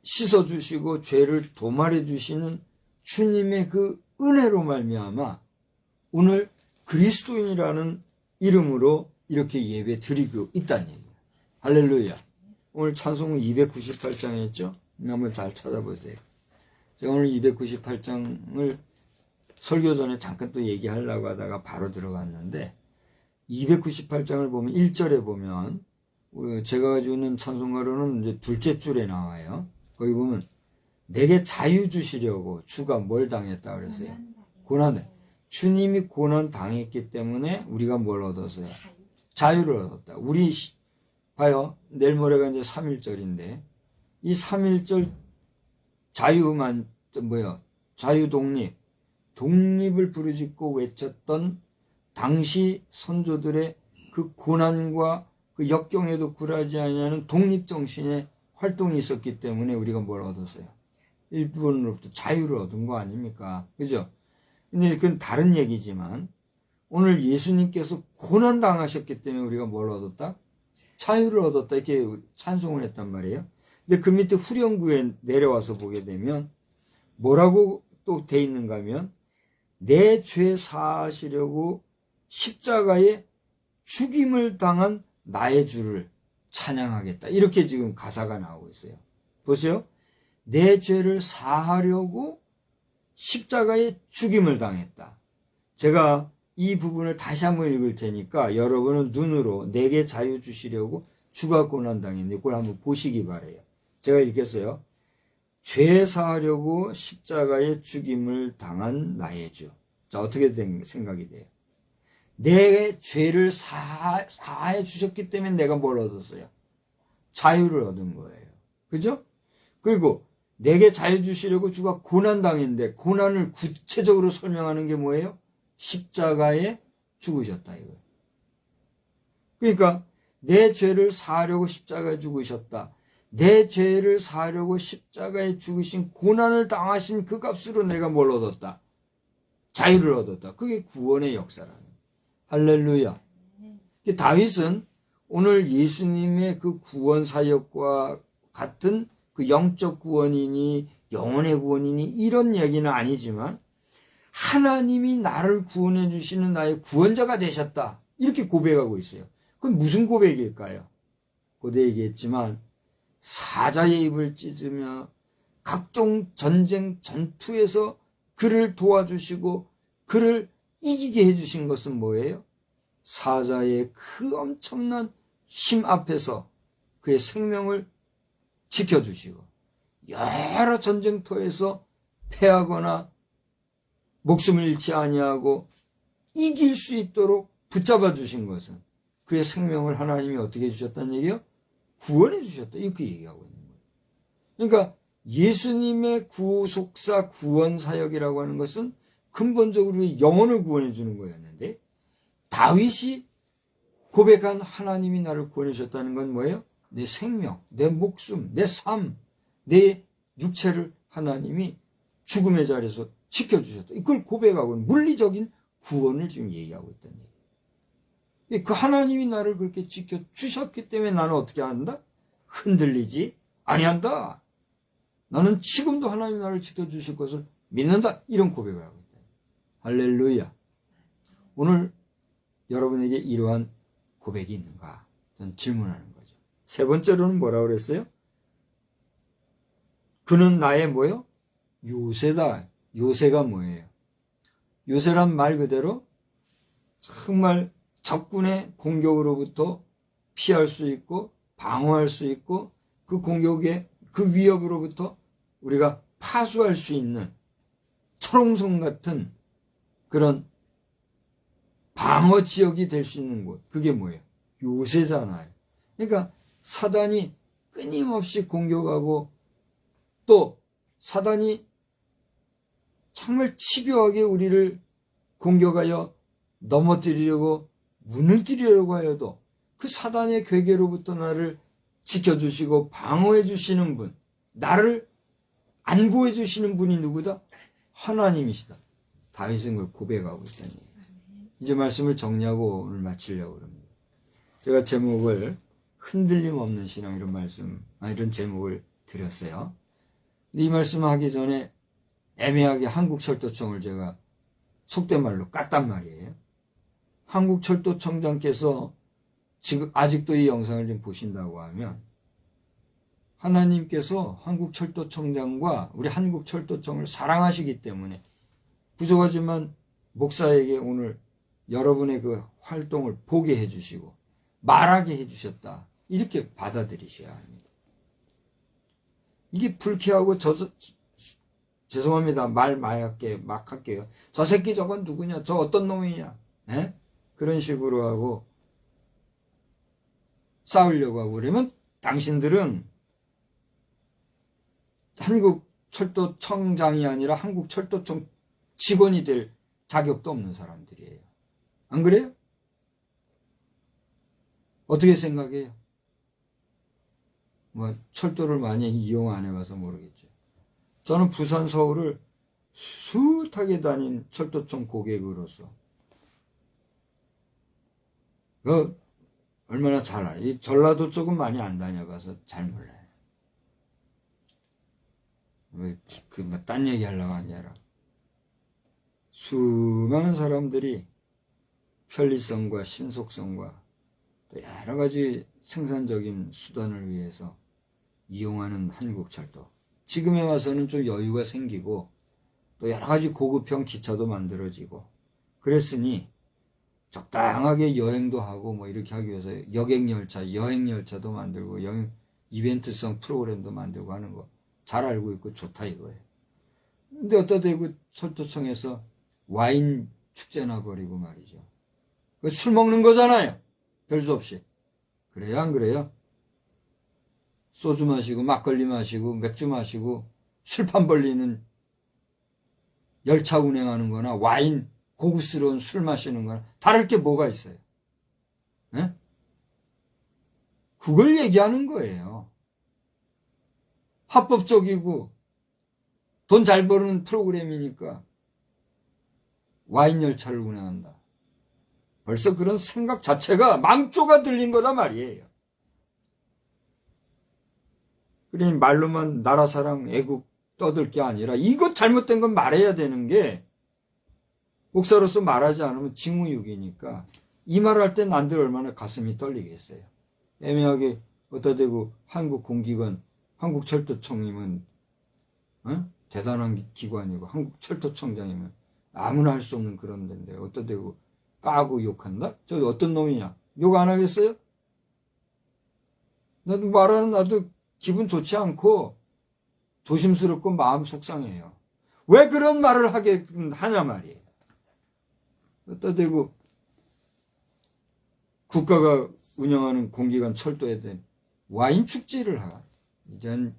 씻어주시고 죄를 도말해 주시는 주님의 그 은혜로 말미암아 오늘 그리스도인이라는 이름으로 이렇게 예배 드리고 있다는 얘기예요. 할렐루야. 오늘 찬송은 298장에 있죠? 한번 잘 찾아보세요. 제가 오늘 298장을 설교 전에 잠깐 또 얘기하려고 하다가 바로 들어갔는데, 298장을 보면 1절에 보면 제가 가지고 있는 찬송가로는 이제 둘째 줄에 나와요. 거기 보면 내게 자유 주시려고 주가 뭘 당했다 그랬어요? 고난을. 주님이 고난 당했기 때문에 우리가 뭘 얻었어요? 자유를 얻었다. 우리 봐요. 내일 모레가 이제 3.1절인데 이 3.1절 자유만 자유 독립을 부르짖고 외쳤던 당시 선조들의 그 고난과 그 역경에도 굴하지 아니하는 독립정신의 활동이 있었기 때문에 우리가 뭘 얻었어요? 일본으로부터 자유를 얻은 거 아닙니까? 그죠? 근데 그건 다른 얘기지만 오늘 예수님께서 고난 당하셨기 때문에 우리가 뭘 얻었다? 자유를 얻었다. 이렇게 찬송을 했단 말이에요. 근데 그 밑에 후렴구에 내려와서 보게 되면 뭐라고 또 돼 있는가 하면 내 죄 사하시려고 십자가에 죽임을 당한 나의 주를 찬양하겠다. 이렇게 지금 가사가 나오고 있어요. 보세요. 내 죄를 사하려고 십자가에 죽임을 당했다. 제가 이 부분을 다시 한번 읽을 테니까 여러분은 눈으로 내게 자유 주시려고 주가 고난 당했는데 그걸 한번 보시기 바래요. 제가 읽겠어요. 죄 사하려고 십자가에 죽임을 당한 나의 주. 자, 어떻게 된 생각이 돼요? 내 죄를 사해 주셨기 때문에 내가 뭘 얻었어요? 자유를 얻은 거예요. 그죠? 그리고 내게 자유 주시려고 주가 고난 당했는데 고난을 구체적으로 설명하는 게 뭐예요? 십자가에 죽으셨다 이거예요. 그러니까 내 죄를 사하려고 십자가에 죽으셨다. 내 죄를 사하려고 십자가에 죽으신 고난을 당하신 그 값으로 내가 뭘 얻었다? 자유를 얻었다. 그게 구원의 역사라는 거예요. 할렐루야. 다윗은 오늘 예수님의 그 구원 사역과 같은 그 영적 구원이니 영혼의 구원이니 이런 얘기는 아니지만 하나님이 나를 구원해 주시는 나의 구원자가 되셨다. 이렇게 고백하고 있어요. 그건 무슨 고백일까요? 고대 얘기했지만 사자의 입을 찢으며 각종 전쟁 전투에서 그를 도와주시고 그를 이기게 해주신 것은 뭐예요? 사자의 그 엄청난 힘 앞에서 그의 생명을 지켜주시고 여러 전쟁터에서 패하거나 목숨을 잃지 아니하고 이길 수 있도록 붙잡아 주신 것은 그의 생명을 하나님이 어떻게 해주셨다는 얘기요? 구원해 주셨다. 이렇게 얘기하고 있는 거예요. 그러니까 예수님의 구속사 구원 사역이라고 하는 것은 근본적으로 영혼을 구원해 주는 거였는데, 다윗이 고백한 하나님이 나를 구원해 주셨다는 건 뭐예요? 내 생명, 내 목숨, 내 삶, 내 육체를 하나님이 죽음의 자리에서 지켜주셨다. 이걸 고백하고 물리적인 구원을 지금 얘기하고 있다는 얘기예요. 그 하나님이 나를 그렇게 지켜주셨기 때문에 나는 어떻게 한다? 흔들리지 아니한다. 나는 지금도 하나님이 나를 지켜주실 것을 믿는다. 이런 고백을 하고 있다. 할렐루야. 오늘 여러분에게 이러한 고백이 있는가? 전 질문하는 거죠. 세 번째로는 뭐라고 그랬어요? 그는 나의 뭐요? 요새다. 요새가 뭐예요? 요새란 말 그대로 정말 적군의 공격으로부터 피할 수 있고 방어할 수 있고 그 공격의 그 위협으로부터 우리가 파수할 수 있는 철옹성 같은 그런 방어 지역이 될 수 있는 곳. 그게 뭐예요? 요새잖아요. 그러니까 사단이 끊임없이 공격하고 또 사단이 정말 집요하게 우리를 공격하여 넘어뜨리려고 무너뜨리려고 하여도 그 사단의 괴계로부터 나를 지켜주시고 방어해 주시는 분, 나를 안보해 주시는 분이 누구다? 하나님이시다. 다윗은 그걸 고백하고 있다니. 이제 말씀을 정리하고 오늘 마치려고 합니다. 제가 제목을 흔들림 없는 신앙 이런 제목을 드렸어요. 이 말씀을 하기 전에 애매하게 한국철도청을 제가 속된 말로 깠단 말이에요. 한국철도청장께서 지금 아직도 이 영상을 좀 보신다고 하면 하나님께서 한국철도청장과 우리 한국철도청을 사랑하시기 때문에 부족하지만 목사에게 오늘 여러분의 그 활동을 보게 해주시고 말하게 해주셨다. 이렇게 받아들이셔야 합니다. 이게 불쾌하고 죄송합니다. 막 할게요. 저 새끼 저건 누구냐? 저 어떤 놈이냐? 에? 그런 식으로 하고 싸우려고 하고 그러면 당신들은 한국철도청장이 아니라 한국철도청 직원이 될 자격도 없는 사람들이에요. 안 그래요? 어떻게 생각해요? 철도를 많이 이용 안 해봐서 모르겠죠. 저는 부산, 서울을 숱하게 다닌 철도청 고객으로서 얼마나 잘 알아요. 이 전라도 쪽은 많이 안 다녀봐서 잘 몰라요. 딴 얘기 하려고 하는 게 아니라 수많은 사람들이 편리성과 신속성과 또 여러 가지 생산적인 수단을 위해서 이용하는 한국철도. 지금에 와서는 좀 여유가 생기고 또 여러 가지 고급형 기차도 만들어지고 그랬으니 적당하게 여행도 하고 이렇게 하기 위해서 여객열차, 여행열차도 만들고 이벤트성 프로그램도 만들고 하는 거 잘 알고 있고 좋다 이거예요. 근데 어디다 대고 철도청에서 와인 축제나 벌이고 말이죠. 술 먹는 거잖아요. 별 수 없이. 그래요, 안 그래요? 소주 마시고 막걸리 마시고 맥주 마시고 술판 벌리는 열차 운행하는 거나 와인 고급스러운 술 마시는 거나 다를 게 뭐가 있어요? 네? 그걸 얘기하는 거예요. 합법적이고 돈 잘 버는 프로그램이니까 와인 열차를 운행한다. 벌써 그런 생각 자체가 망조가 들린 거다 말이에요. 그러니 말로만 나라 사랑 애국 떠들 게 아니라 이거 잘못된 건 말해야 되는 게 목사로서 말하지 않으면 직무유기니까 이 말을 할 때 난들 얼마나 가슴이 떨리겠어요. 애매하게 어디다 대고 한국공기관 한국철도청이면 대단한 기관이고 한국철도청장이면 아무나 할 수 없는 그런 데인데 어디다 대고 까고 욕한다? 저 어떤 놈이냐? 욕 안 하겠어요? 나도 말하는 나도 기분 좋지 않고 조심스럽고 마음 속상해요. 왜 그런 말을 하냐 말이에요. 어디다 대고 국가가 운영하는 공기관 철도에 대한 와인 축제를 이젠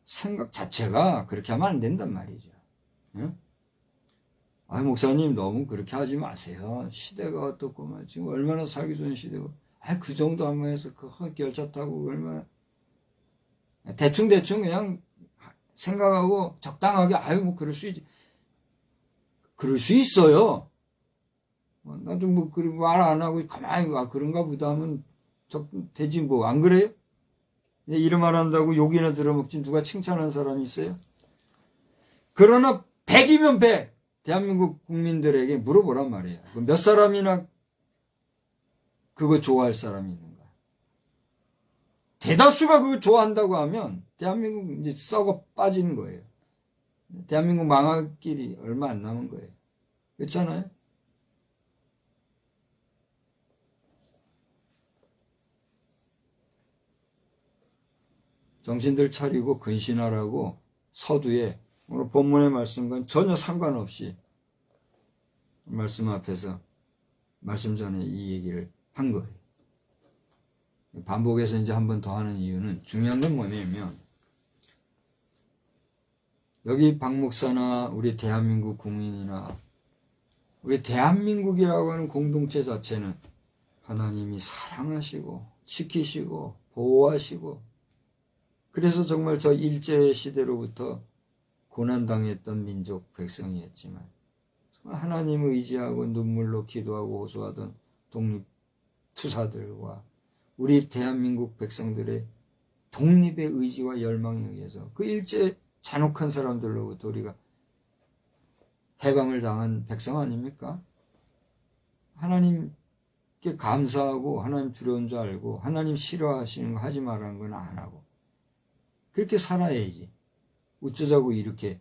생각 자체가 그렇게 하면 안 된단 말이죠. 응? 아, 목사님 너무 그렇게 하지 마세요. 시대가 어떻구만. 지금 얼마나 살기 좋은 시대고. 아, 그 정도 한번 해서 그 열차 타고 얼마나. 대충 그냥 생각하고 적당하게, 아유, 뭐, 그럴 수 있지. 그럴 수 있어요. 나도 뭐, 말 안 하고 가만히, 그런가 보다 하면 되지, 뭐, 안 그래요? 이런 말 한다고 욕이나 들어먹지 누가 칭찬한 사람이 있어요? 그러나 100이면 100. 대한민국 국민들에게 물어보란 말이에요. 몇 사람이나 그거 좋아할 사람이 있는가? 대다수가 그거 좋아한다고 하면 대한민국 이제 썩어 빠지는 거예요. 대한민국 망할 길이 얼마 안 남은 거예요. 그렇잖아요? 정신들 차리고 근신하라고 서두에 오늘 본문의 말씀과는 전혀 상관없이 말씀 앞에서 말씀 전에 이 얘기를 한 거예요. 반복해서 이제 한 번 더 하는 이유는 중요한 건 뭐냐면 여기 박 목사나 우리 대한민국 국민이나 우리 대한민국이라고 하는 공동체 자체는 하나님이 사랑하시고 지키시고 보호하시고 그래서 정말 저 일제시대로부터 고난당했던 민족 백성이었지만 하나님을 의지하고 눈물로 기도하고 호소하던 독립투사들과 우리 대한민국 백성들의 독립의 의지와 열망에 의해서 그 일제 잔혹한 사람들로부터 우리가 해방을 당한 백성 아닙니까? 하나님께 감사하고 하나님 두려운 줄 알고 하나님 싫어하시는 거 하지 말라는 건 안 하고 그렇게 살아야지. 어쩌자고 이렇게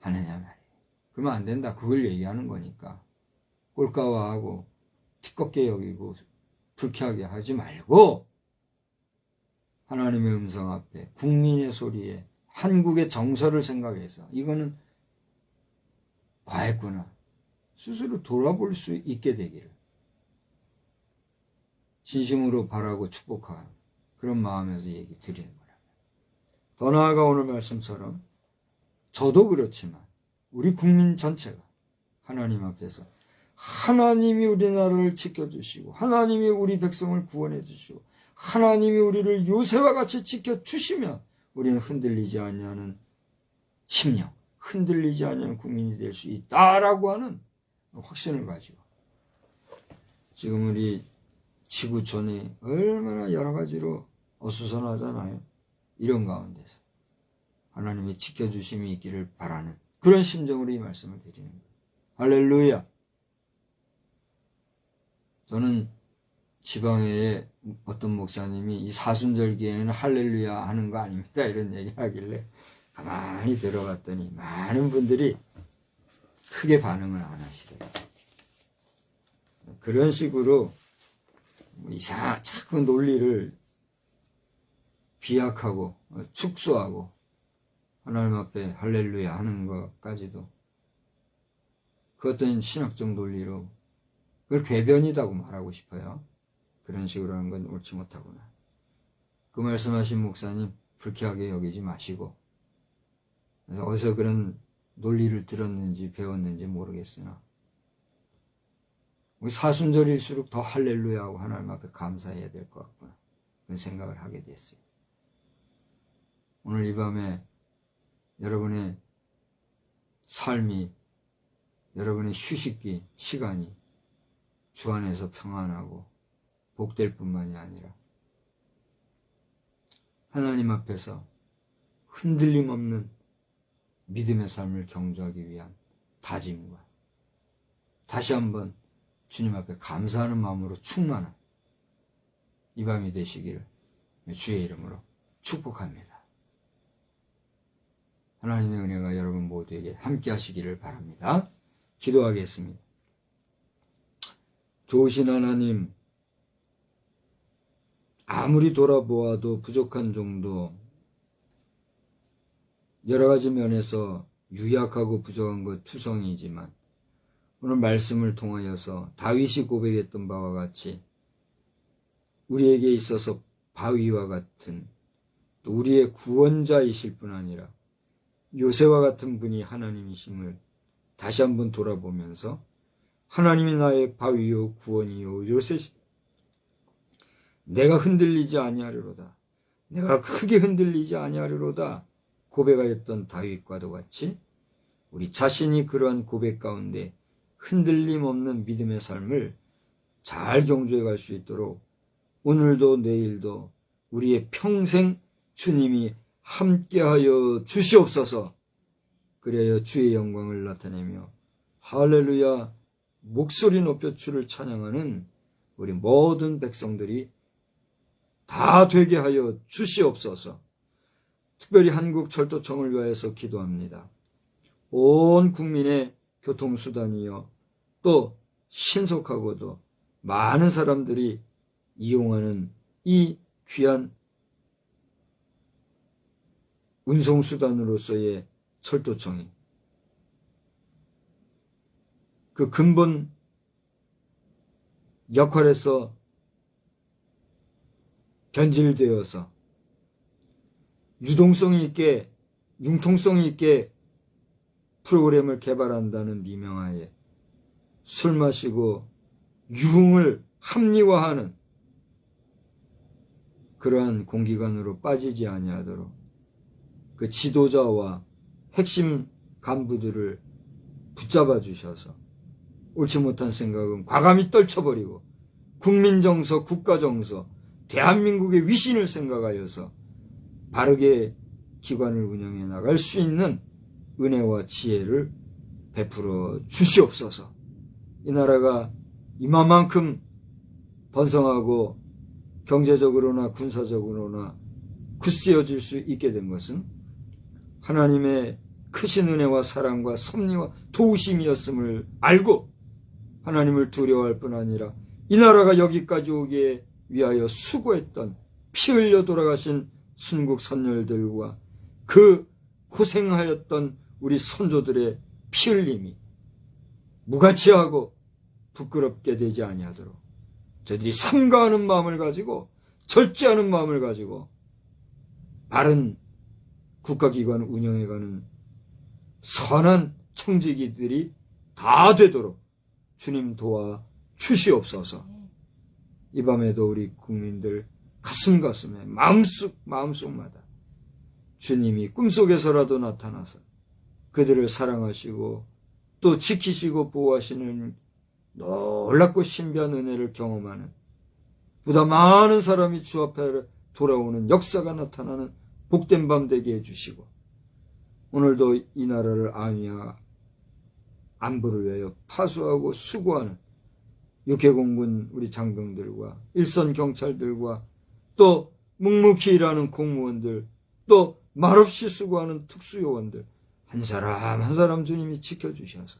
하느냐 말이에요. 그러면 안 된다. 그걸 얘기하는 거니까. 꼴까와하고 티껍게 여기고 불쾌하게 하지 말고 하나님의 음성 앞에 국민의 소리에 한국의 정서를 생각해서 이거는 과했구나. 스스로 돌아볼 수 있게 되기를 진심으로 바라고 축복하는 그런 마음에서 얘기 드리는 거예요. 더 나아가 오늘 말씀처럼 저도 그렇지만 우리 국민 전체가 하나님 앞에서 하나님이 우리나라를 지켜주시고 하나님이 우리 백성을 구원해 주시고 하나님이 우리를 요새와 같이 지켜주시면 우리는 흔들리지 않냐는 심령, 흔들리지 않냐는 국민이 될 수 있다라고 하는 확신을 가지고 지금 우리 지구촌이 얼마나 여러 가지로 어수선하잖아요. 이런 가운데서 하나님의 지켜주심이 있기를 바라는 그런 심정으로 이 말씀을 드리는 거예요. 할렐루야. 저는 지방에 어떤 목사님이 이 사순절기에는 할렐루야 하는 거 아닙니다. 이런 얘기 하길래 가만히 들어봤더니 많은 분들이 크게 반응을 안 하시더라고요. 그런 식으로 자꾸 논리를 비약하고 축소하고 하나님 앞에 할렐루야 하는 것까지도 그 어떤 신학적 논리로 그걸 궤변이라고 말하고 싶어요. 그런 식으로 하는 건 옳지 못하구나. 그 말씀하신 목사님 불쾌하게 여기지 마시고 그래서 어디서 그런 논리를 들었는지 배웠는지 모르겠으나 우리 사순절일수록 더 할렐루야 하고 하나님 앞에 감사해야 될 것 같구나. 그런 생각을 하게 됐어요. 오늘 이 밤에 여러분의 삶이 여러분의 휴식기 시간이 주 안에서 평안하고 복될 뿐만이 아니라 하나님 앞에서 흔들림 없는 믿음의 삶을 경주하기 위한 다짐과 다시 한번 주님 앞에 감사하는 마음으로 충만한 이 밤이 되시기를 주의 이름으로 축복합니다. 하나님의 은혜가 여러분 모두에게 함께 하시기를 바랍니다. 기도하겠습니다. 좋으신 하나님, 아무리 돌아보아도 부족한 정도 여러 가지 면에서 유약하고 부족한 것 투성이지만 오늘 말씀을 통하여서 다윗이 고백했던 바와 같이 우리에게 있어서 바위와 같은 또 우리의 구원자이실 뿐 아니라 요새와 같은 분이 하나님이심을 다시 한번 돌아보면서 하나님이 나의 바위요 구원이요 요새시 내가 흔들리지 아니하리로다. 내가 크게 흔들리지 아니하리로다 고백하였던 다윗과도 같이 우리 자신이 그러한 고백 가운데 흔들림 없는 믿음의 삶을 잘 경주해 갈 수 있도록 오늘도 내일도 우리의 평생 주님이 함께하여 주시옵소서. 그래야 주의 영광을 나타내며 할렐루야 목소리 높여 주를 찬양하는 우리 모든 백성들이 다 되게 하여 주시옵소서. 특별히 한국철도청을 위하여서 기도합니다. 온 국민의 교통수단이요 또 신속하고도 많은 사람들이 이용하는 이 귀한 운송수단으로서의 철도청이 그 근본 역할에서 변질되어서 유동성이 있게 융통성이 있게 프로그램을 개발한다는 미명하에 술 마시고 유흥을 합리화하는 그러한 공기관으로 빠지지 아니하도록 그 지도자와 핵심 간부들을 붙잡아 주셔서 옳지 못한 생각은 과감히 떨쳐버리고 국민정서, 국가정서, 대한민국의 위신을 생각하여서 바르게 기관을 운영해 나갈 수 있는 은혜와 지혜를 베풀어 주시옵소서. 이 나라가 이만큼 번성하고 경제적으로나 군사적으로나 굳세어질 수 있게 된 것은 하나님의 크신 은혜와 사랑과 섭리와 도우심이었음을 알고 하나님을 두려워할 뿐 아니라 이 나라가 여기까지 오기에 위하여 수고했던 피 흘려 돌아가신 순국 선열들과 그 고생하였던 우리 선조들의 피 흘림이 무가치하고 부끄럽게 되지 아니하도록 저희들이 삼가하는 마음을 가지고 절제하는 마음을 가지고 바른 국가기관 운영해가는 선한 청지기들이 다 되도록 주님 도와 주시옵소서. 이 밤에도 우리 국민들 가슴에 마음속마다 주님이 꿈속에서라도 나타나서 그들을 사랑하시고 또 지키시고 보호하시는 놀랍고 신비한 은혜를 경험하는 보다 많은 사람이 주 앞에 돌아오는 역사가 나타나는 복된 밤 되게 해주시고 오늘도 이 나라를 안위와 안보를 위하여 파수하고 수고하는 육해공군 우리 장병들과 일선 경찰들과 또 묵묵히 일하는 공무원들 또 말없이 수고하는 특수요원들 한 사람 한 사람 주님이 지켜주셔서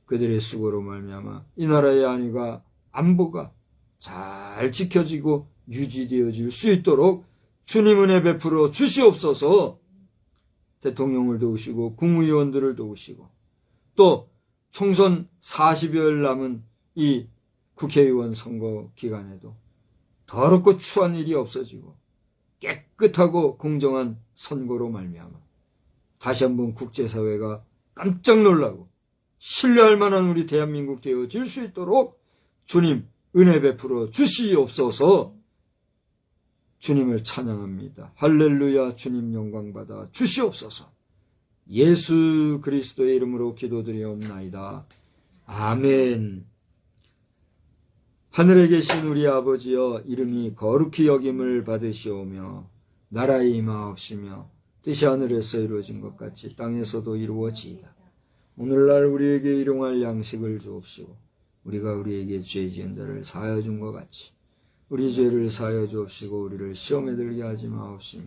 그들의 수고로 말미암아 이 나라의 안위가 안보가 잘 지켜지고 유지되어질 수 있도록 주님 은혜 베풀어 주시옵소서. 대통령을 도우시고 국무위원들을 도우시고 또 총선 40여일 남은 이 국회의원 선거 기간에도 더럽고 추한 일이 없어지고 깨끗하고 공정한 선거로 말미암아 다시 한번 국제사회가 깜짝 놀라고 신뢰할 만한 우리 대한민국 되어질 수 있도록 주님 은혜 베풀어 주시옵소서. 주님을 찬양합니다. 할렐루야. 주님 영광받아 주시옵소서. 예수 그리스도의 이름으로 기도드리옵나이다. 아멘. 하늘에 계신 우리 아버지여 이름이 거룩히 여김을 받으시오며 나라에 임하옵시며 뜻이 하늘에서 이루어진 것 같이 땅에서도 이루어지이다. 오늘날 우리에게 일용할 양식을 주옵시고 우리가 우리에게 죄 지은 자를 사하여 준 것 같이 우리 죄를 사하여 주옵시고 우리를 시험에 들게 하지 마옵시며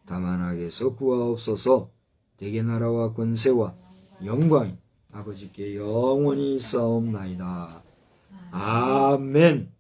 다만 악에서 구하옵소서. 대개 나라와 권세와 영광이 아버지께 영원히 있사옵나이다. 아멘.